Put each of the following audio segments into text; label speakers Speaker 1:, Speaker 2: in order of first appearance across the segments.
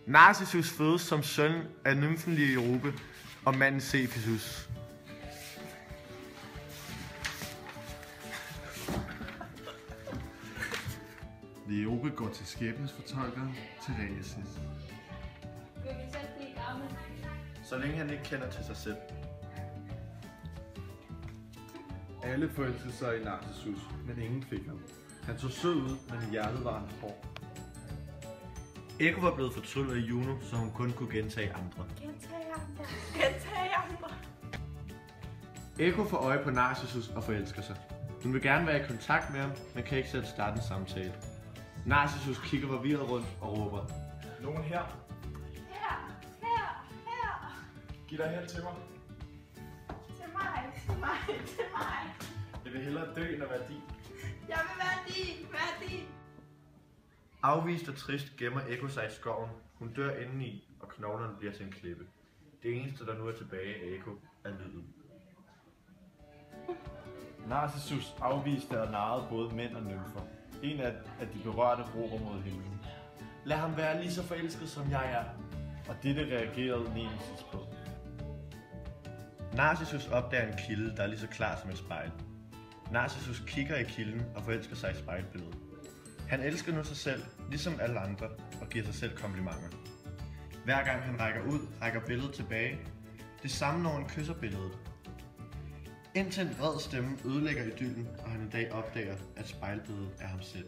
Speaker 1: Narcissus fødes som søn af nymfen Liriope og manden Cephisus.
Speaker 2: Liriope går til skæbnesfortolkeren Teresis.
Speaker 3: Vil vi selv blive gammel?
Speaker 1: Så længe han ikke kender til sig selv.
Speaker 2: Alle forelskede sig i Narcissus, men ingen fik ham. Han så sød ud, men i hjertet var han hård.
Speaker 1: Echo var blevet fortryllet af Juno, så hun kun kunne gentage andre.
Speaker 3: Gentage andre.
Speaker 1: Echo får øje på Narcissus og forelsker sig. Hun vil gerne være i kontakt med ham, men kan ikke selv starte en samtale. Narcissus kigger forvirret rundt og råber:
Speaker 4: Nogen her?
Speaker 3: Her.
Speaker 4: Giv dig hen til mig.
Speaker 3: Til mig.
Speaker 4: Jeg vil hellere dø, end at være din.
Speaker 3: Jeg vil være din.
Speaker 1: Afvist og trist gemmer Echo sig i skoven. Hun dør indeni, og knoglerne bliver til en klippe. Det eneste, der nu er tilbage af Echo, er lyden.
Speaker 5: Narcissus afviste og narrede både mænd og nymfer. En af de berørte råber mod himlen.
Speaker 1: Lad ham være lige så forelsket, som jeg er.
Speaker 5: Og dette reagerede Nemesis på.
Speaker 1: Narcissus opdager en kilde, der er lige så klar som et spejl. Narcissus kigger i kilden og forelsker sig i spejlbilledet. Han elsker nu sig selv, ligesom alle andre, og giver sig selv komplimenter. Hver gang han rækker ud, rækker billedet tilbage. Det samme når han kysser billedet. Indtil en vred stemme ødelægger idyllen, og han en dag opdager, at spejlbilledet er ham selv.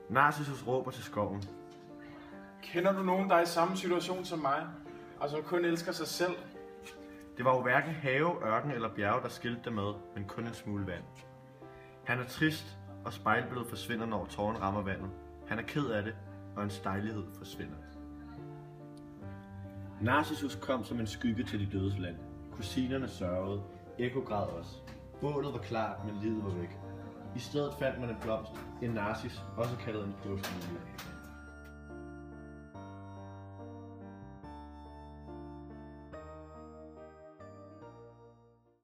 Speaker 1: Narcissus råber til skoven:
Speaker 4: Kender du nogen, der er i samme situation som mig? Og som kun elsker sig selv?
Speaker 1: Det var jo hverken have, ørken eller bjerge, der skilte dem ad, men kun en smule vand. Han er trist, og spejlbilledet forsvinder, når tåren rammer vandet. Han er ked af det, og hans dejlighed forsvinder. Narcissus kom som en skygge til de dødes land. Kusinerne sørgede. Echo græd også. Bålet var klart, men livet var væk. I stedet fandt man en blomst, en narcis, også kaldet en påskelilje.